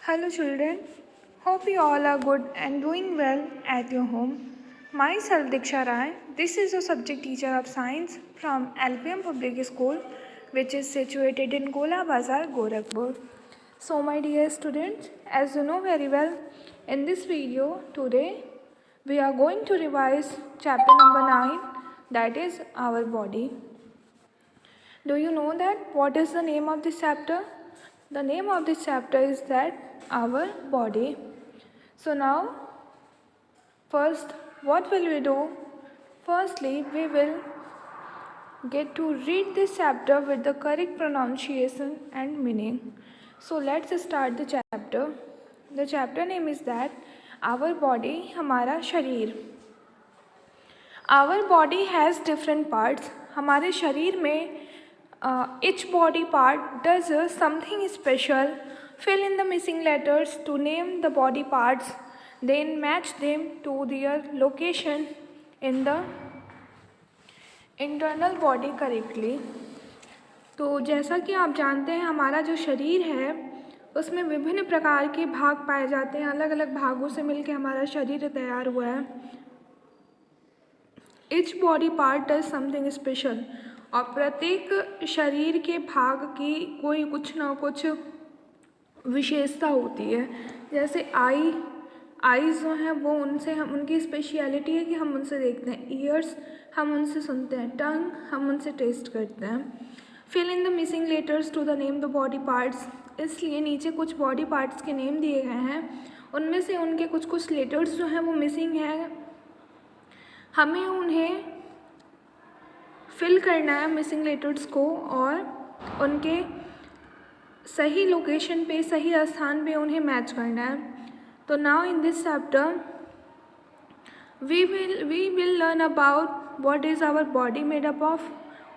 Hello, children. Hope you all are good and doing well at your home. Myself, Diksha Rai. This is a subject teacher of science from LPM Public School, which is situated in Gola Bazar, Gorakhpur. So, my dear students, as you know very well, in this video today, we are going to revise chapter number 9, that is our body. Do you know that what is the name of this chapter? The name of this chapter is that our body. So now, first, what will we do? Firstly, we will get to read this chapter with the correct pronunciation and meaning. So let's start the chapter. The chapter name is that our body, हमारा शरीर. Our body has different parts. हमारे शरीर में each body part does something special. Fill in the missing letters to name the body parts, then match them to their location in the internal body correctly. तो जैसा कि आप जानते हैं, हमारा जो शरीर है उसमें विभिन्न प्रकार के भाग पाए जाते हैं. अलग अलग भागों से मिलकर हमारा शरीर तैयार हुआ है. Each body part does something special. और प्रत्येक शरीर के भाग की कोई कुछ ना कुछ विशेषता होती है. जैसे आईज़ जो हैं वो उनसे हम उनकी स्पेशलिटी है कि हम उनसे देखते हैं. ईयर्स हम उनसे सुनते हैं. टंग हम उनसे टेस्ट करते हैं. Fill in the missing letters to the name the body parts. इसलिए नीचे कुछ बॉडी पार्ट्स के नेम दिए गए हैं. उनमें से उनके कुछ कुछ लेटर्स जो हैं वो मिसिंग हैं. हमें उन्हें फिल करना है मिसिंग लेटर्स को और उनके सही लोकेशन पे सही स्थान पे उन्हें मैच करना है. तो now in this chapter we will learn about what is our body made up of,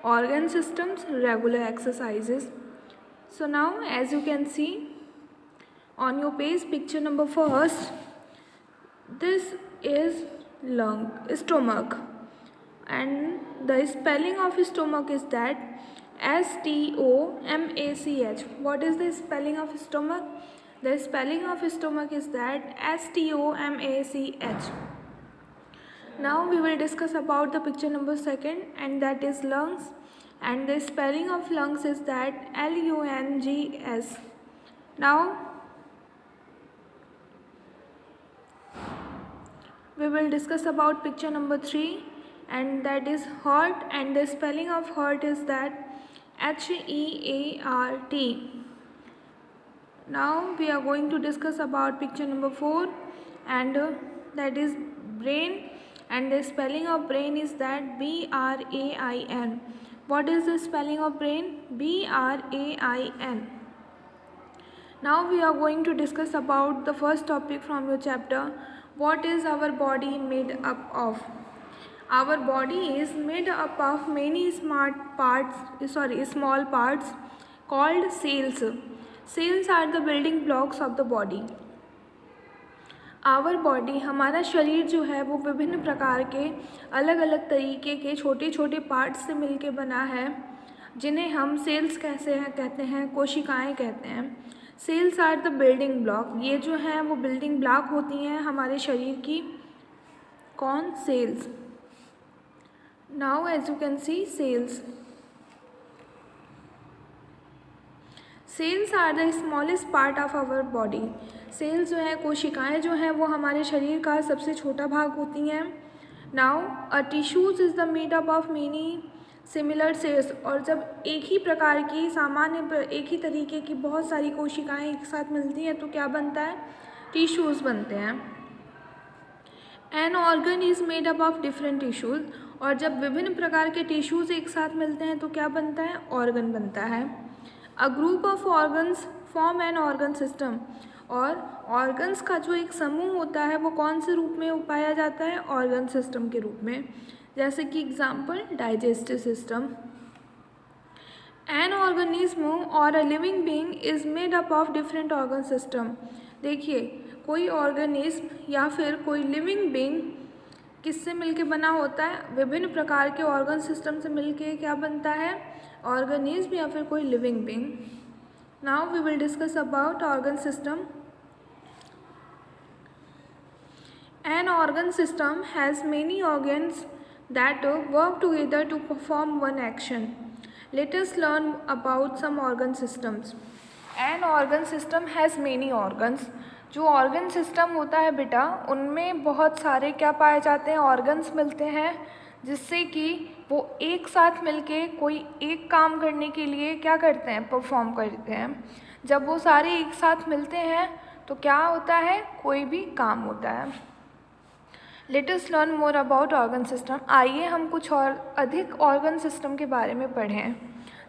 organ systems, regular exercises. So now as you can see on your page, picture number first, this is stomach, and the spelling of stomach is that STOMACH. What is the spelling of stomach? The spelling of stomach is that STOMACH. Now we will discuss about the picture number second, and that is lungs, and the spelling of lungs is that LUNGS. Now we will discuss about picture number 3, and that is heart, and the spelling of heart is that HEART. Now we are going to discuss about picture number 4, and that is brain, and the spelling of brain is that BRAIN. What is the spelling of brain? BRAIN. Now we are going to discuss about the first topic from your chapter. What is our body made up of? Our body is made up of many small parts called cells. Cells are the building blocks of the body. Our body, हमारा शरीर जो है वो विभिन्न प्रकार के अलग अलग तरीके के छोटे छोटे पार्ट्स से मिलके बना है, जिन्हें हम सेल्स कहते हैं, कोशिकाएं कहते हैं. Cells are the building block. ये जो हैं वो बिल्डिंग ब्लॉक होती हैं हमारे शरीर की. कौन? Cells. Now as you can see cells. Cells are the smallest part of our body. Cells जो है, कोशिकाएं जो हैं वो हमारे शरीर का सबसे छोटा भाग होती हैं. Now a tissues is the made up of many similar sales. और जब एक ही प्रकार की एक ही तरीके की बहुत सारी कोशिकाएं एक साथ मिलती हैं तो क्या बनता है? टिश्यूज़ बनते हैं. An organ is made up of different tissues. और जब विभिन्न प्रकार के टिश्यूज़ एक साथ मिलते हैं तो क्या बनता है? ऑर्गन बनता है. A group of organs form an organ system. और ऑर्गन्स का जो एक समूह होता है वो कौन से रूप में पाया जाता है? ऑर्गन सिस्टम के रूप में. जैसे कि example, digestive system. An organism और a living being is made up of different organ system. देखिए, कोई ऑर्गेनिज्म या फिर कोई लिविंग बीइंग किससे मिलके बना होता है? विभिन्न प्रकार के ऑर्गन सिस्टम से मिलके क्या बनता है? ऑर्गेनिज्म या फिर कोई living being. Now we will discuss about organ system. An organ system has many organs that work together to perform one action. Let us learn about some organ systems. An organ system has many organs. जो organ system होता है बेटा, उनमें बहुत सारे क्या पाए जाते हैं, ऑर्गन्स मिलते हैं, जिससे कि वो एक साथ मिलके कोई एक काम करने के लिए क्या करते हैं, परफॉर्म करते हैं. जब वो सारे एक साथ मिलते हैं तो क्या होता है, कोई भी काम होता है. Let us learn more about organ system. आइए हम कुछ और अधिक ऑर्गन सिस्टम के बारे में पढ़ें.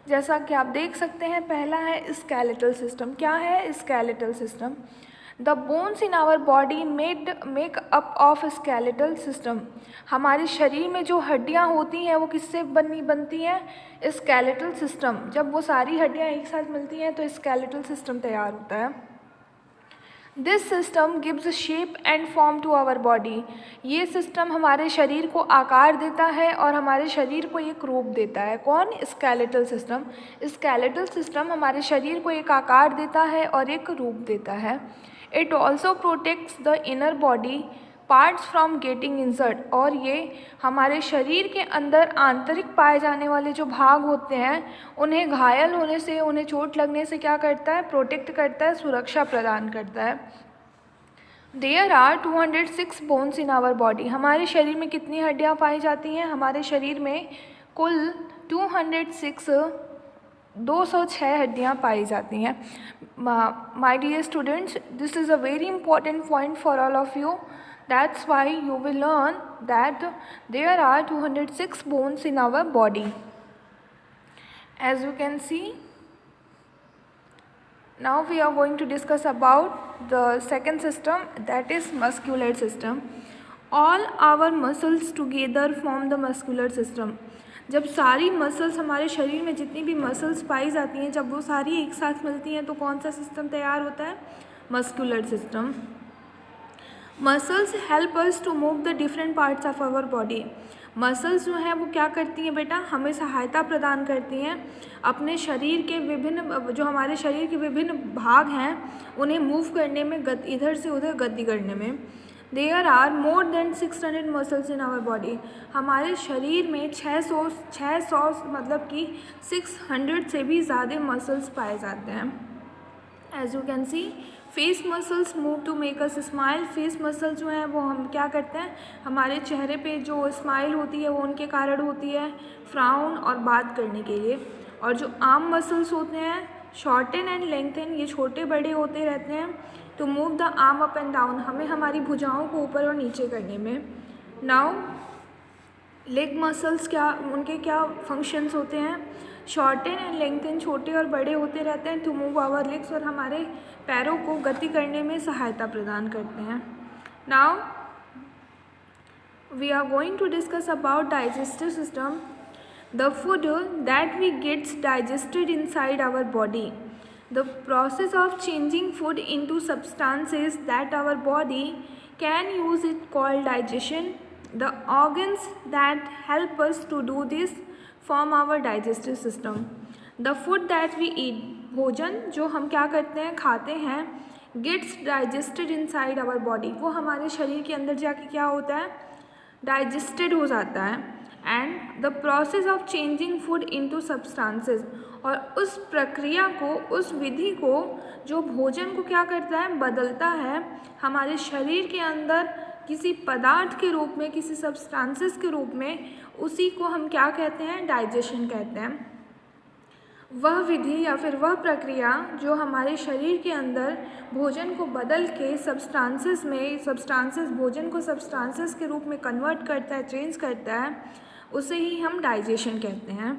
जैसा कि आप देख सकते हैं, पहला है स्केलेटल सिस्टम. क्या है skeletal system? The bones in our body make up of skeletal system. हमारे शरीर में जो हड्डियाँ होती हैं वो किससे बनती हैं, स्केलेटल सिस्टम. जब वो सारी हड्डियाँ एक साथ मिलती हैं तो स्केलेटल सिस्टम तैयार होता है. This system gives shape and form to our body. ये सिस्टम हमारे शरीर को आकार देता है और हमारे शरीर को एक रूप देता है. कौन? Skeletal system. स्केलेटल सिस्टम हमारे शरीर को एक आकार देता है और एक रूप देता है. It also protects the inner body parts from getting injured. और ये हमारे शरीर के अंदर आंतरिक पाए जाने वाले जो भाग होते हैं उन्हें घायल होने से, उन्हें चोट लगने से क्या करता है, प्रोटेक्ट करता है, सुरक्षा प्रदान करता है. There are 206 bones in our body. हमारे शरीर में कितनी हड्डियाँ पाई जाती हैं? हमारे शरीर में कुल 206 हड्डियाँ पाई जाती हैं. My dear students, this is a very important point for all of you. That's why you will learn that there are 206 bones in our body. As you can see, now we are going to discuss about the second system, that is muscular system. All our muscles together form the muscular system. जब सारी muscles, हमारे शरीर में जितनी भी muscles पाई जाती हैं, जब वो सारी एक साथ मिलती हैं तो कौन सा सिस्टम तैयार होता है? Muscular system. Muscles help us to move the different parts of our body. Muscles जो हैं वो क्या करती हैं बेटा? हमें सहायता प्रदान करती हैं अपने शरीर के विभिन्न, जो हमारे शरीर के विभिन्न भाग हैं उन्हें मूव करने में, इधर से उधर गति करने में. There are more than 600 muscles in our body. हमारे शरीर में 600 मतलब कि 600 से भी ज़्यादा मसल्स पाए जाते हैं. As you can see, face muscles move to make us smile. Face muscle जो है वो हम क्या करते हैं, हमारे चेहरे पे जो स्माइल होती है वो उनके कारण होती है, फ्राउन और बात करने के लिए. और जो आर्म मसल्स होते हैं, शॉर्टन एंड लेंथन, ये छोटे बड़े होते रहते हैं to move the arm up and down, हमें हमारी भुजाओं को ऊपर और नीचे करने में. नाउ लेग मसल्स, क्या उनके क्या फंक्शंस होते हैं? शॉर्टन एंड लेंथन, छोटे और बड़े होते रहते हैं टू मूव आवर लेग्स, और हमारे पैरों को गति करने में सहायता प्रदान करते हैं. Now we are going to discuss about digestive system. The food that we gets digested inside our body. The process of changing food into substances that our body can use is called digestion. The organs that help us to do this form our digestive system. The food that we eat, भोजन जो हम क्या करते हैं, खाते हैं, gets digested inside our body. वो हमारे शरीर के अंदर जाके क्या होता है, डाइजेस्टेड हो जाता है. And the process of changing food into substances, और उस प्रक्रिया को, उस विधि को जो भोजन को क्या करता है, बदलता है हमारे शरीर के अंदर किसी पदार्थ के रूप में, किसी सब्सटेंसेस के रूप में, उसी को हम क्या कहते हैं, डाइजेशन कहते हैं. वह विधि या फिर वह प्रक्रिया जो हमारे शरीर के अंदर भोजन को बदल के सब्सटेंसेस में, भोजन को सब्सटेंसेस के रूप में कन्वर्ट करता है, चेंज करता है, उसे ही हम डाइजेशन कहते हैं.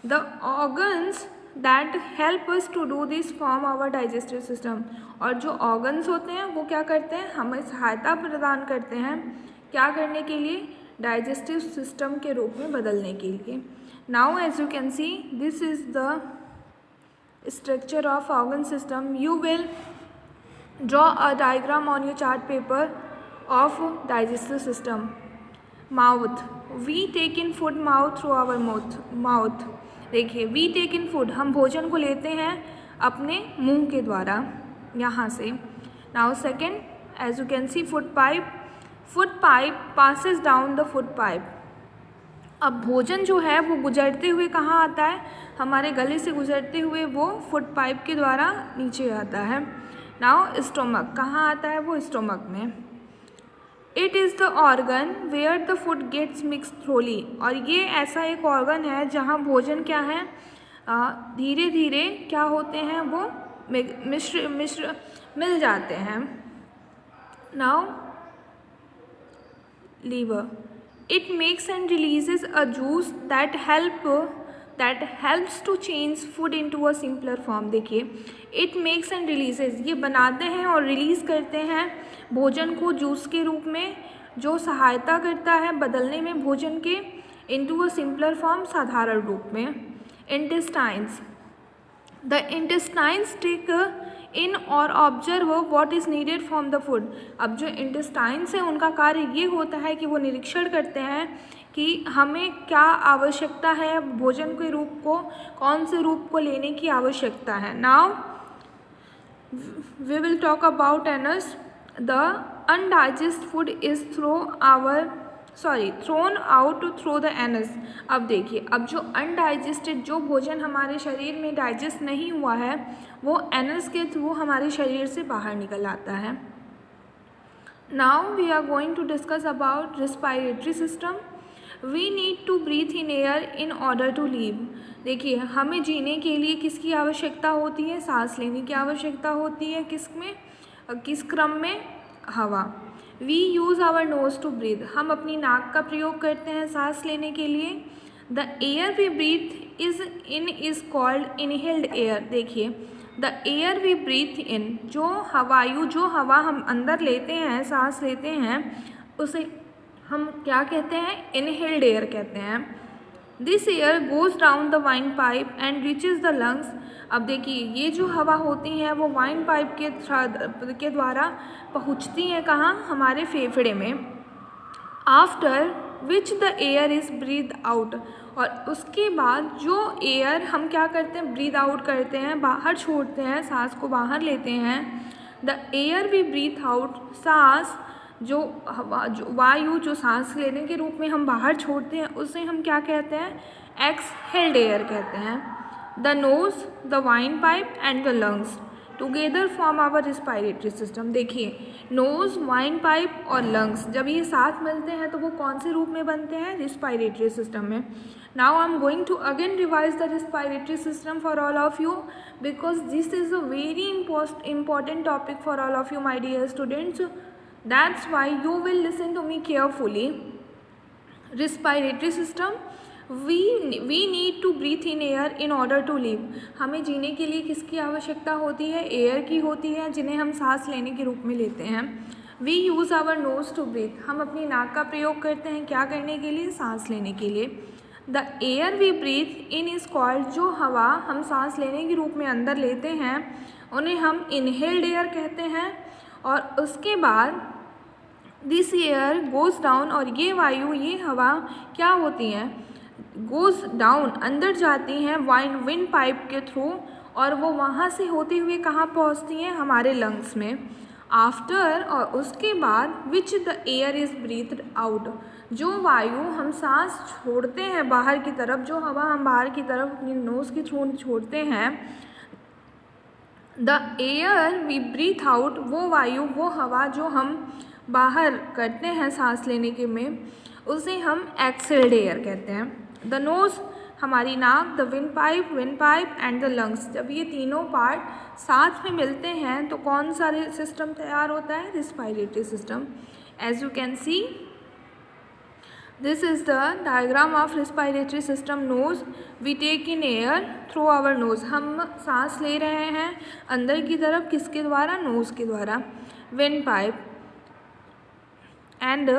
The organs that help us to do this form our digestive system. और जो ऑर्गन्स होते हैं वो क्या करते हैं, हमें सहायता प्रदान करते हैं क्या करने के लिए, डाइजेस्टिव सिस्टम के रूप में बदलने के लिए. Now as you can see, this is the structure of organ system. You will draw a diagram on your chart paper of digestive system. Mouth, we take in food mouth through our mouth. देखिए, we take in food, हम भोजन को लेते हैं अपने मुंह के द्वारा, यहाँ से. Now second, as you can see, food pipe, food pipe passes down the food pipe. अब भोजन जो है वो गुजरते हुए कहाँ आता है, हमारे गले से गुजरते हुए वो फूड पाइप के द्वारा नीचे आता है। नाउ स्टोमक, कहाँ आता है वो, स्टोमक में। It is the organ where the food gets mix thoroughly, और ये ऐसा एक ऑर्गन है जहाँ भोजन क्या है, धीरे धीरे क्या होते हैं, वो मिश्र मिल जाते हैं। Now liver, it makes and releases a juice that helps to change food into a simpler form। देखिए, it makes and releases, ये बनाते हैं और रिलीज़ करते हैं भोजन को जूस के रूप में, जो सहायता करता है बदलने में भोजन के into a simpler form, साधारण रूप में। intestines, the intestines take इन और observe what is needed from the food. अब जो इंटेस्टाइन्स है उनका कार्य ये होता है कि वो निरीक्षण करते हैं कि हमें क्या आवश्यकता है, भोजन के रूप को, कौन से रूप को लेने की आवश्यकता है। Now we will talk about anus. The undigest food is thrown out through the anus. अब देखिए, अब जो अनडाइजेस्टेड, जो भोजन हमारे शरीर में डाइजेस्ट नहीं हुआ है, वो एनस के थ्रू हमारे शरीर से बाहर निकल आता है। Now we are going to discuss about respiratory system. We need to breathe in air in order to live. देखिए, हमें जीने के लिए किसकी आवश्यकता होती है, सांस लेने की आवश्यकता होती है। किस क्रम में, हवा। We use our nose to breathe, हम अपनी नाक का प्रयोग करते हैं सांस लेने के लिए। The air we breathe is called inhaled air. देखिए, the air we breathe in, जो हवा हम अंदर लेते हैं, सांस लेते हैं, उसे हम क्या कहते हैं, इनहेल्ड एयर कहते हैं। This air goes down the windpipe and reaches the lungs. अब देखिए, ये जो हवा होती हैं वो वाइन पाइप के द्वारा पहुँचती हैं कहाँ, हमारे फेफड़े में। After which the air is breathe out, और उसके बाद जो एयर हम क्या करते हैं, ब्रीथ आउट करते हैं, बाहर छोड़ते हैं, सांस को बाहर लेते हैं। The air we breathe out, सांस जो वायु जो सांस लेने के रूप में हम बाहर छोड़ते हैं, उसे हम क्या कहते हैं, एक्सहेल्ड एयर कहते हैं। The nose, the windpipe and the lungs together form our respiratory system. देखिए, नोज़, वाइन पाइप और लंग्स जब ये साथ मिलते हैं तो वो कौन से रूप में बनते हैं, रिस्पायरेटरी सिस्टम में। Now I am going to again revise the respiratory system for all of you, because this is a very important topic for all of you, my dear students. That's why you will listen to me carefully. Respiratory system, we need to breathe in air in order to live। हमें जीने के लिए किसकी आवश्यकता होती है, air की होती है, जिन्हें हम सांस लेने के रूप में लेते हैं। We use our nose to breathe, हम अपनी नाक का प्रयोग करते हैं क्या करने के लिए, सांस लेने के लिए। The air we breathe in is called, जो हवा हम सांस लेने के रूप में अंदर लेते हैं उन्हें हम इनहेल्ड एयर कहते हैं। और उसके बाद दिस एयर गोज़ डाउन, और ये वायु, ये हवा क्या होती हैं, गोज़ डाउन, अंदर जाती हैं विंड पाइप के थ्रू, और वो वहाँ से होती हुई कहाँ पहुँचती हैं, हमारे लंग्स में। आफ्टर, और उसके बाद which the air is breathed out, जो वायु हम सांस छोड़ते हैं बाहर की तरफ, जो हवा हम बाहर की तरफ अपनी नोज़ के थ्रू छोड़ते हैं, the air we breathe out, वो वायु, वो हवा जो हम बाहर करते हैं सांस लेने के में, उसे हम एक्सहेल्ड एयर कहते हैं। द नोज़, हमारी नाक, the wind pipe and the lungs, जब ये तीनों पार्ट साथ में मिलते हैं तो कौन सा सिस्टम तैयार होता है, respiratory system. As you can see, this is the diagram of respiratory system. Nose, we take in air through our nose, हम सांस ले रहे हैं अंदर की तरफ, किसके द्वारा, नोज़ के द्वारा। Wind pipe and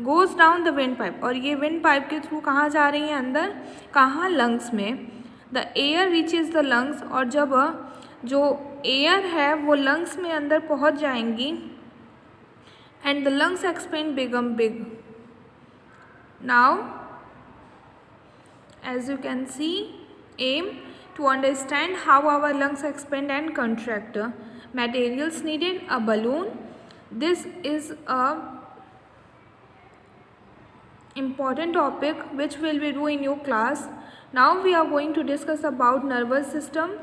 goes down the wind pipe, और ये विंड पाइप के थ्रू कहाँ जा रही हैं, अंदर, कहाँ, लंग्स में। The air reaches the lungs, और जब जो एयर है वो लंग्स में अंदर पहुँच जाएंगी, and the lungs expand become big. Now as you can see, aim to understand how our lungs expand and contract. Materials needed, a balloon. This is a important topic which will be do in your class. Now we are going to discuss about nervous system.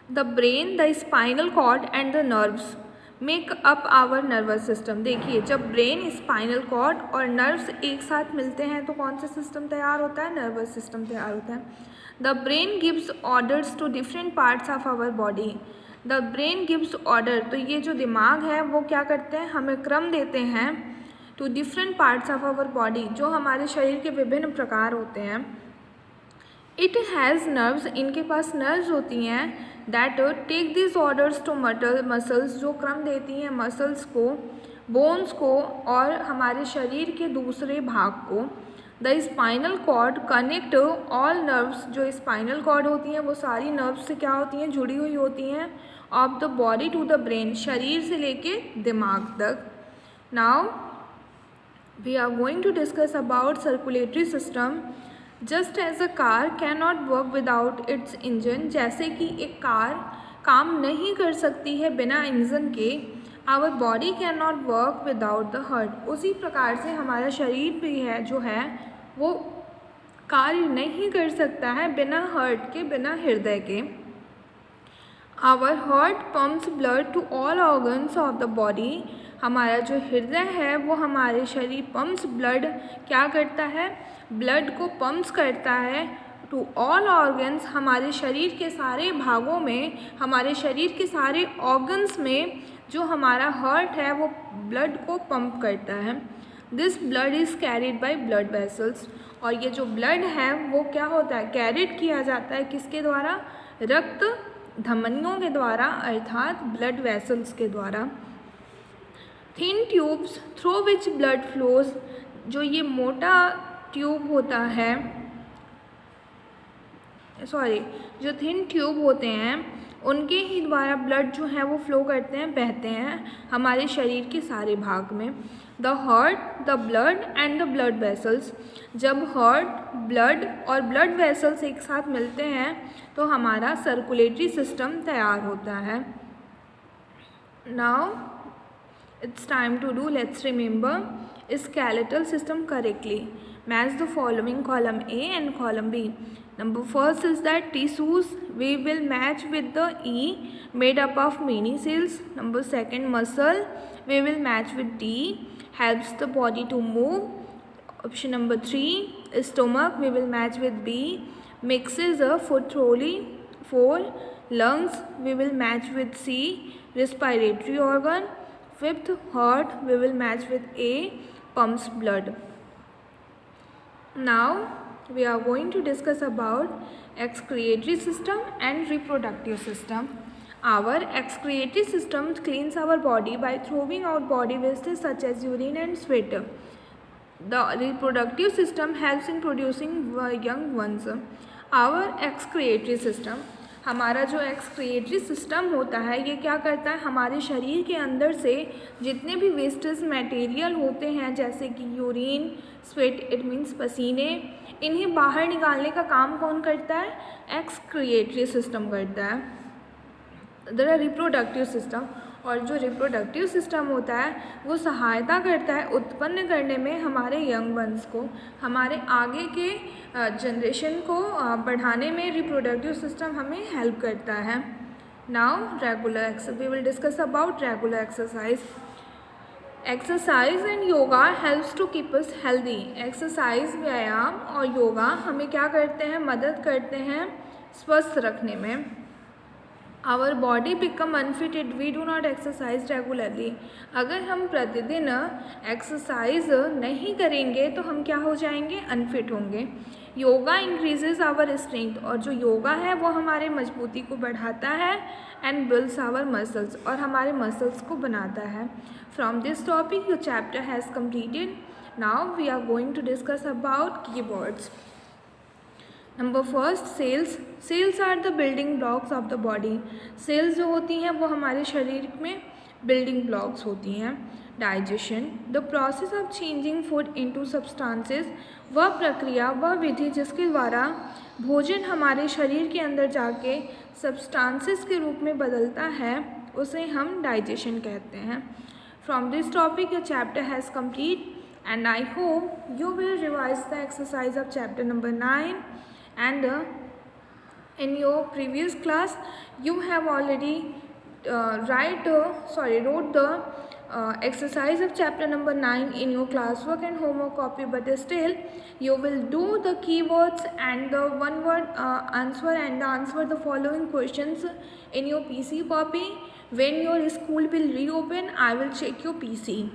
The brain, the spinal cord and the nerves make up our nervous system. देखिए, जब brain, spinal cord और nerves एक साथ मिलते हैं तो कौन सा सिस्टम तैयार होता है? नर्वस सिस्टम तैयार होता है. The brain gives orders to different parts of our body. The brain gives order, तो ये जो दिमाग है वो क्या करते हैं? हमें क्रम देते हैं to different parts of our body, जो हमारे शरीर के विभिन्न प्रकार होते हैं. इट हैज़ नर्व्स, इनके पास नर्व्स होती हैं. That take this orders to muscles, जो क्रम देती हैं मसल्स को, बोन्स को और हमारे शरीर के दूसरे भाग को. The spinal cord connect all nerves, जो स्पाइनल कॉर्ड होती हैं वो सारी नर्व्स से क्या होती हैं? जुड़ी हुई होती हैं. Of the body to the brain, शरीर से लेके दिमाग तक. Now we are going to discuss about circulatory system. Just as a car can not work without its engine, जैसे कि एक कार काम नहीं कर सकती है बिना इंजन के. Our body can not work without the heart, उसी प्रकार से हमारा शरीर भी है जो है वो कार्य नहीं कर सकता है बिना हार्ट के, बिना हृदय के. Our heart pumps blood to all organs of the body, हमारा जो हृदय है वो हमारे शरीर पम्प्स ब्लड क्या करता है? ब्लड को पम्प्स करता है टू ऑल ऑर्गन्स, हमारे शरीर के सारे भागों में, हमारे शरीर के सारे ऑर्गन्स में जो हमारा हार्ट है वो ब्लड को पंप करता है. This blood is carried by blood vessels, और ये जो ब्लड है वो क्या होता है? कैरिड किया जाता है किसके द्वारा? रक्त धमनियों के द्वारा, अर्थात ब्लड वेसल्स के द्वारा. Thin tubes through which blood flows, जो ये मोटा ट्यूब होता है, जो थिन ट्यूब होते हैं उनके ही द्वारा ब्लड जो है वो फ्लो करते हैं, बहते हैं हमारे शरीर के सारे भाग में. The heart, the blood and the blood vessels, जब हार्ट, ब्लड और ब्लड वेसल्स एक साथ मिलते हैं तो हमारा सर्कुलेटरी सिस्टम तैयार होता है. Now it's time to do, let's remember skeletal system correctly. Match the following column A and column B. Number first is that tissues we will match with the E, made up of many cells. Number second, muscle we will match with D, helps the body to move. Option number 3, stomach we will match with B, mixes a food thoroughly. 4, lungs we will match with C, respiratory organ. 5th, heart we will match with A, pumps blood. Now we are going to discuss about excretory system and reproductive system. Our excretory system cleans our body by throwing out body waste such as urine and sweat. The reproductive system helps in producing young ones. Our excretory system, हमारा जो excretory system होता है ये क्या करता है? हमारे शरीर के अंदर से जितने भी वेस्टेज मटेरियल होते हैं, जैसे कि यूरिन, स्वेट, इट मीन्स पसीने, इन्हें बाहर निकालने का काम कौन करता है? एक्सक्रिएटरी सिस्टम करता है. द रिप्रोडक्टिव सिस्टम, और जो रिप्रोडक्टिव सिस्टम होता है वो सहायता करता है उत्पन्न करने में हमारे यंग वंस को, हमारे आगे के जनरेशन को बढ़ाने में रिप्रोडक्टिव सिस्टम हमें हेल्प करता है. Now regular exercise, we will discuss about regular exercise. Exercise and yoga helps to keep us healthy. Exercise, व्यायाम और योगा हमें क्या करते हैं? मदद करते हैं स्वस्थ रखने में. Our body become unfit we do not exercise regularly. अगर हम प्रतिदिन एक्सरसाइज नहीं करेंगे तो हम क्या हो जाएंगे? अनफिट होंगे. योगा इंक्रीजेज आवर स्ट्रेंथ, और जो योगा है वो हमारे मजबूती को बढ़ाता है. एंड बिल्ड्स आवर मसल्स, और हमारे मसल्स को बनाता है. From this topic your chapter has completed. Now we are going to discuss about keywords. Number first, cells. Cells are the building blocks of the body. Cells जो होती हैं वो हमारे शरीर में बिल्डिंग ब्लॉक्स होती हैं. Digestion, the process of changing food into substances, वह प्रक्रिया, वह विधि जिसके द्वारा भोजन हमारे शरीर के अंदर जाके सब्सटेंसेस के रूप में बदलता है, उसे हम डाइजेशन कहते हैं। From this topic your chapter has complete and I hope you will revise the exercise of chapter number 9 and in your previous class you have already wrote the exercise of chapter number 9 in your classwork and homework copy, but still you will do the keywords and the one word answer and answer the following questions in your PC copy. When your school will reopen, I will check your PC.